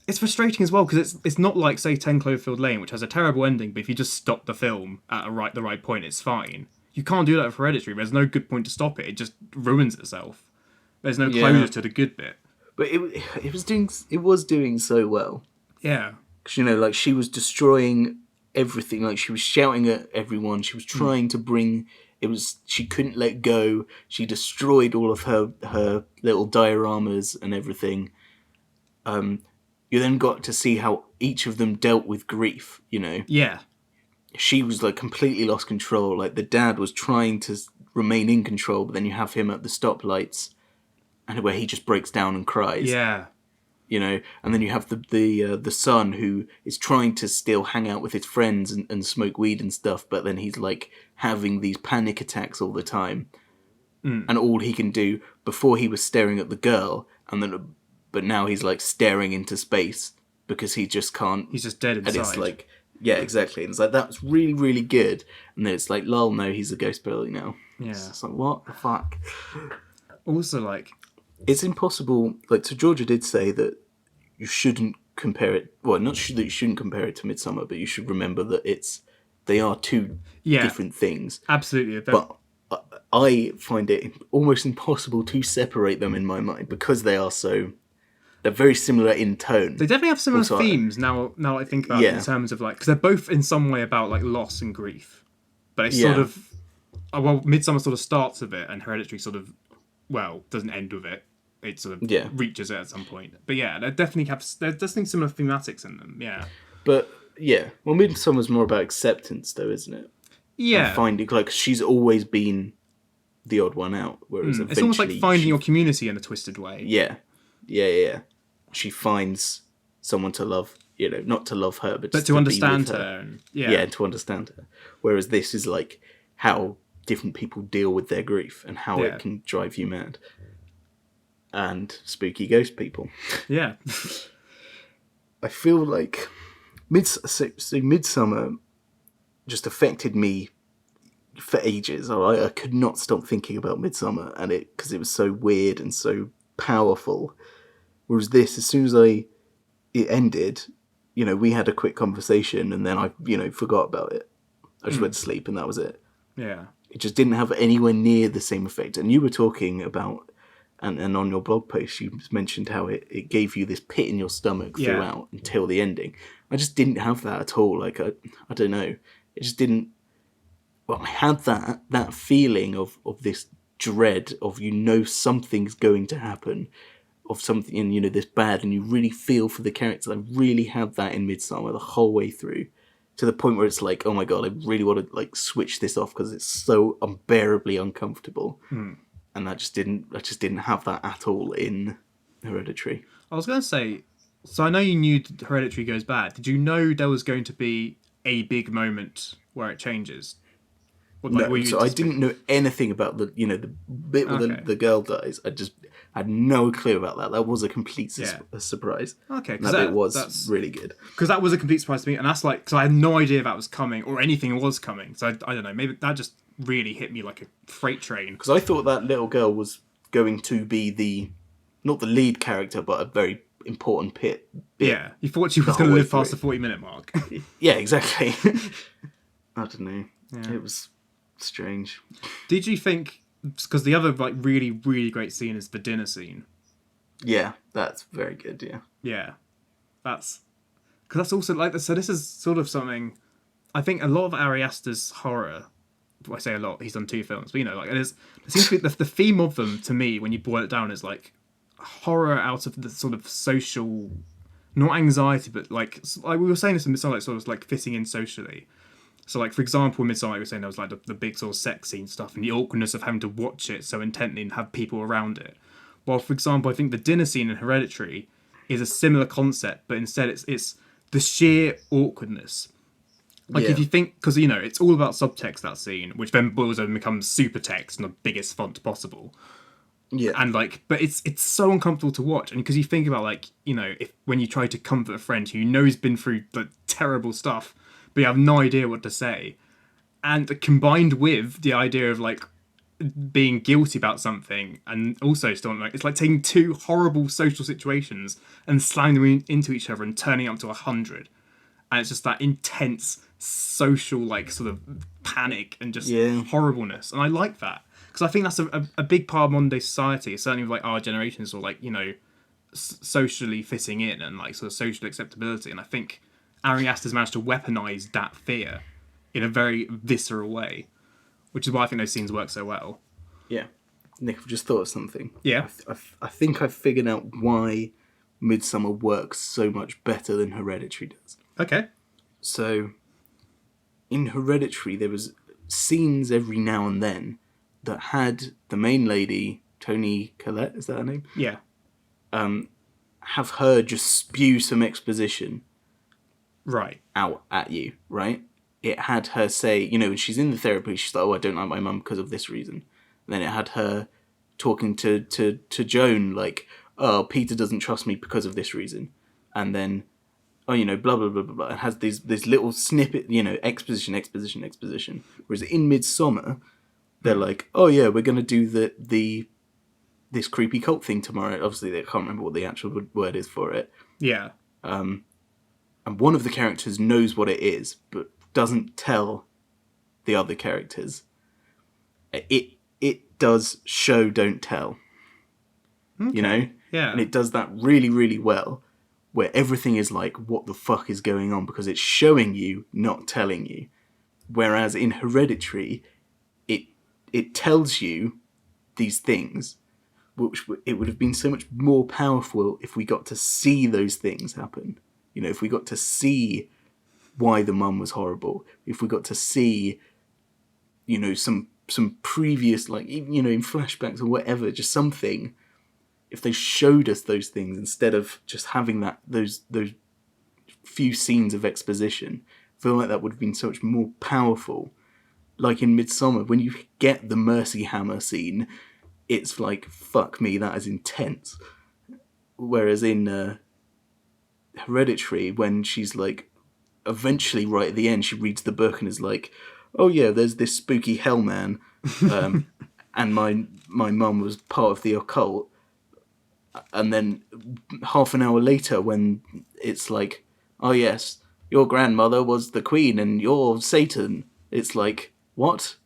it's frustrating as well, because it's not like, say, 10 Cloverfield Lane, which has a terrible ending, but if you just stop the film at the right point, it's fine. You can't do that with Hereditary. There's no good point to stop it. It just ruins itself. There's no closure to the good bit. But it was doing so well. Yeah. Because, like, she was destroying everything. Like, she was shouting at everyone. She was trying to bring... She couldn't let go. She destroyed all of her little dioramas and everything. You then got to see how each of them dealt with grief, Yeah. She was like completely lost control. Like the dad was trying to remain in control, but then you have him at the stoplights, and where he just breaks down and cries. Yeah, and then you have the son who is trying to still hang out with his friends and smoke weed and stuff, but then he's like having these panic attacks all the time, and all he can do before he was staring at the girl, but now he's like staring into space because he just can't. He's just dead inside. And it's like. Yeah, exactly. And it's like, that was really, really good. And then it's like, lol, no, he's a ghost bully now. Yeah. It's like, what the fuck? Also, like... It's impossible... Like, so Georgia did say that you shouldn't compare it... Well, not that you shouldn't compare it to Midsummer, but you should remember that they are two different things. Absolutely. But I find it almost impossible to separate them in my mind because they are so... They're very similar in tone. They definitely have similar themes now I think about it in terms of like... Because they're both in some way about like loss and grief. But it's sort of... Well, Midsummer sort of starts with it and Hereditary sort of... Well, doesn't end with it. It sort of reaches it at some point. But yeah, there's definitely similar thematics in them, yeah. But Yeah. Well, Midsummer's more about acceptance, though, isn't it? And Yeah. finding, like, she's always been the odd one out, whereas It's almost like eventually finding your community in a twisted way. yeah, yeah. She finds someone to love, not to love her, but But just to be understand with her. And, Yeah, to understand her. Whereas this is like how different people deal with their grief and how Yeah. it can drive you mad. And spooky ghost people. Yeah. I feel like Midsummer just affected me for ages. I could not stop thinking about Midsummer, and because it was so weird and so powerful. Whereas this, as soon as it ended, we had a quick conversation, and then I forgot about it. I just went to sleep, and that was it. Yeah. It just didn't have anywhere near the same effect. And you were talking about, and on your blog post, you mentioned how it gave you this pit in your stomach throughout until the ending. I just didn't have that at all. Like, I don't know. It just didn't. Well, I had that feeling of this dread of, something's going to happen, of something, and this bad, and you really feel for the characters. I really had that in Midsummer the whole way through, to the point where it's like, oh my god, I really want to like switch this off because it's so unbearably uncomfortable. And I just didn't have that at all in Hereditary. I was going to say, so I know you knew Hereditary goes bad. Did you know there was going to be a big moment where it changes? Or, like, were No, you so I didn't know anything about the bit where Okay. the girl dies. I just had no clue about that. That was a complete Yeah. surprise. Okay, And that bit was really good. because that was a complete surprise to me, and that's like because I had no idea that was coming or anything was coming. So I don't know, maybe that just really hit me like a freight train. Because I thought that little girl was going to be not the lead character, but a very important bit. Yeah, you thought she was going to whole way live past the through. 40-minute mark. Yeah, exactly. I don't know. It was strange. Did you think? Because the other like really really great scene is the dinner scene. Yeah, that's very good. Yeah. Yeah, that's because that's also like so. This is sort of something. I think a lot of Ari Aster's horror. I say a lot. He's done 2 films, but like it seems to be the theme of them to me when you boil it down is like horror out of the sort of social, not anxiety, but like we were saying this in Midsummer, like sort of like fitting in socially. So, like, for example, in Midsummer, we were saying there was like the big sort of sex scene stuff and the awkwardness of having to watch it so intently and have people around it. While, for example, I think the dinner scene in Hereditary is a similar concept, but instead it's the sheer awkwardness. Like, if you think, because, it's all about subtext, that scene, which then boils over and becomes super text in the biggest font possible. Yeah. And, like, but it's so uncomfortable to watch. And because you think about, like, if when you try to comfort a friend who you know has been through the terrible stuff, but you have no idea what to say. And combined with the idea of like being guilty about something and also still like it's like taking 2 horrible social situations and slamming them into each other and turning up to 100. And it's just that intense social like sort of panic and just horribleness. And I like that. Because I think that's a big part of modern day society, certainly with like our generations or like, socially fitting in and like sort of social acceptability. And I think Ari Aster's managed to weaponize that fear in a very visceral way, which is why I think those scenes work so well. Yeah. Nick, I've just thought of something. Yeah. I think I've figured out why Midsummer works so much better than Hereditary does. Okay. So, in Hereditary, there was scenes every now and then that had the main lady, Toni Collette, is that her name? Yeah. Have her just spew some exposition Right. out at you, right? It had her say, when she's in the therapy, she's like, oh, I don't like my mum because of this reason. And then it had her talking to Joan, like, oh, Peter doesn't trust me because of this reason. And then, oh, blah, blah, blah, blah, blah. It has this little snippet, exposition. Whereas in Midsummer, they're like, oh, yeah, we're going to do this creepy cult thing tomorrow. Obviously, they can't remember what the actual word is for it. Yeah. And one of the characters knows what it is, but doesn't tell the other characters. It does show, don't tell. Okay. Yeah. And it does that really, really well, where everything is like, what the fuck is going on? Because it's showing you, not telling you. Whereas in Hereditary, it tells you these things, which it would have been so much more powerful if we got to see those things happen. If we got to see why the mum was horrible, if we got to see, you know, some previous, like, you know, in flashbacks or whatever, just something, if they showed us those things instead of just having those few scenes of exposition, I feel like that would have been so much more powerful. Like in Midsommar, when you get the Mercy Hammer scene, it's like, fuck me, that is intense. Whereas in Hereditary, when she's like, eventually right at the end, she reads the book and is like, oh yeah, there's this spooky hellman, and my mum was part of the occult. And then half an hour later, when it's like, oh yes, your grandmother was the queen and you're Satan, it's like, what?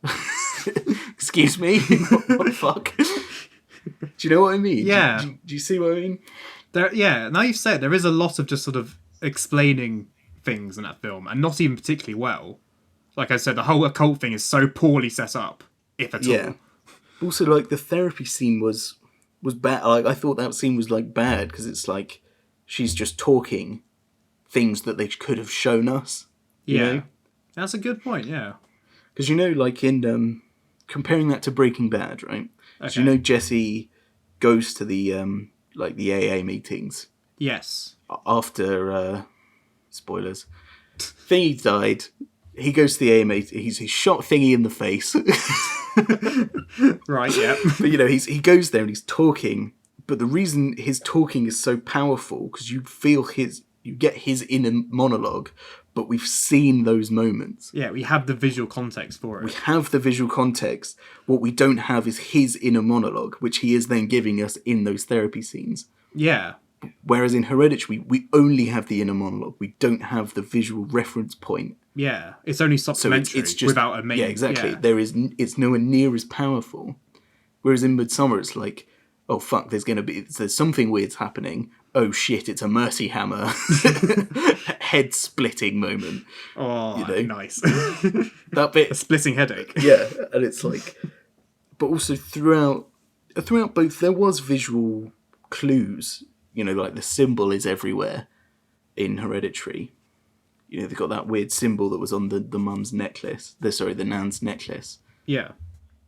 Excuse me? What the fuck? Do you know what I mean? Yeah. Do you see what I mean? Now you've said there is a lot of just sort of explaining things in that film, and not even particularly well. Like I said, the whole occult thing is so poorly set up, if at all. Also, like, the therapy scene was bad. Like, I thought that scene was, like, bad, because it's like, she's just talking things that they could have shown us. You know? That's a good point, yeah. Because, you know, like, in, comparing that to Breaking Bad, right? Okay. So, you know, Jesse goes to the AA meetings. Yes. After, spoilers, Thingy died. He goes to the AA meeting. He's shot Thingy in the face. Right, yeah. But, you know, he goes there and he's talking. But the reason his talking is so powerful, because you get his inner monologue, but we've seen those moments. Yeah, we have the visual context for it. We have the visual context. What we don't have is his inner monologue, which he is then giving us in those therapy scenes. Yeah. Whereas in Hereditary, we only have the inner monologue. We don't have the visual reference point. Yeah, it's only supplementary, it's just, without a main... Yeah, exactly. Yeah. It's nowhere near as powerful. Whereas in Midsommar, it's like, oh fuck, there's something weird's happening. Oh shit, it's a Mercy Hammer head splitting moment. Oh, you know? Nice. That bit, a splitting headache. yeah, and it's like, but also throughout both, there was visual clues. You know, like the symbol is everywhere in Hereditary. You know, they've got that weird symbol that was on the mum's necklace. The nan's necklace. Yeah.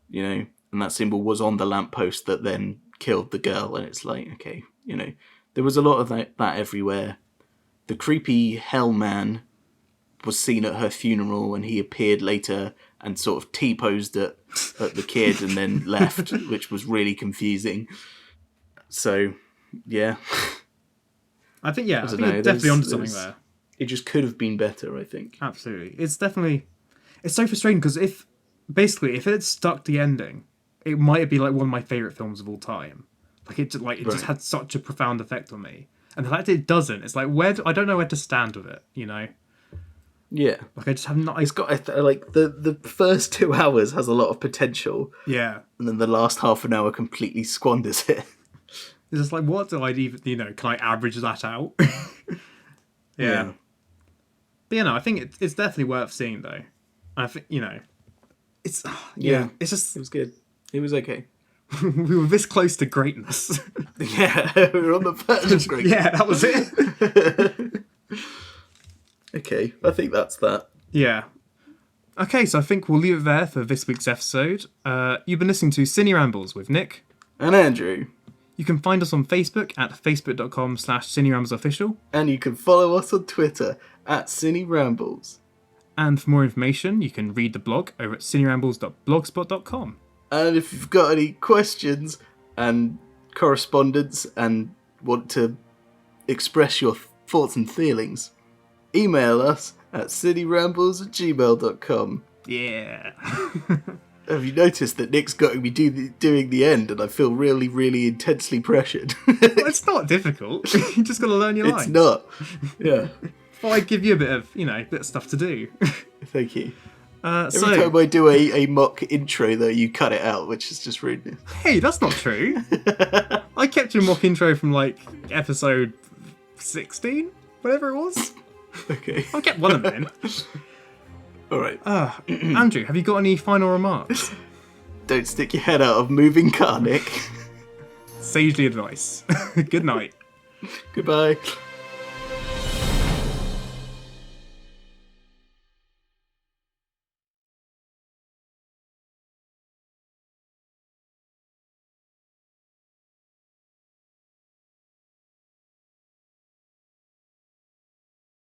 You know, and that symbol was on the lamppost that then killed the girl. And it's like, okay, you know, there was a lot of that everywhere. The creepy hell man was seen at her funeral, and he appeared later and sort of T-posed at the kid and then left, which was really confusing. So, yeah. I think you're definitely onto something there. It just could have been better, I think. Absolutely. It's so frustrating, because if it had stuck the ending, it might be like one of my favourite films of all time. It just had such a profound effect on me. And the fact that it doesn't, it's like, I don't know where to stand with it, you know? Yeah. Like, I just have not... It's got, like, the first 2 hours has a lot of potential. Yeah. And then the last half an hour completely squanders it. It's just like, what do I even, you know, can I average that out? Yeah. But, you know, I think it's definitely worth seeing, though. I think, you know, it's... Yeah. It's just... It was good. It was okay. We were this close to greatness. Yeah, we were on the verge of greatness. Yeah, that was it. Okay, I think that's that. Yeah. Okay, so I think we'll leave it there for this week's episode. You've been listening to Ciné Rambles with Nick. And Andrew. You can find us on Facebook at facebook.com/CinéRamblesOfficial. And you can follow us on Twitter at Ciné Rambles. And for more information, you can read the blog over at cinerambles.blogspot.com. And if you've got any questions and correspondence and want to express your thoughts and feelings, email us at cinerambles@gmail.com. Yeah. Have you noticed that Nick's got me doing the end, and I feel really, really intensely pressured? Well, it's not difficult. You just got to learn your lines. It's not. Yeah. Well, I give you a bit of stuff to do. Thank you. Every time I do a mock intro, though, you cut it out, which is just rudeness. Hey, that's not true. I kept your mock intro from, like, episode 16? Whatever it was. Okay. I kept one of them in. Alright. Andrew, have you got any final remarks? Don't stick your head out of moving car, Nick. Sagely advice. Good night. Goodbye.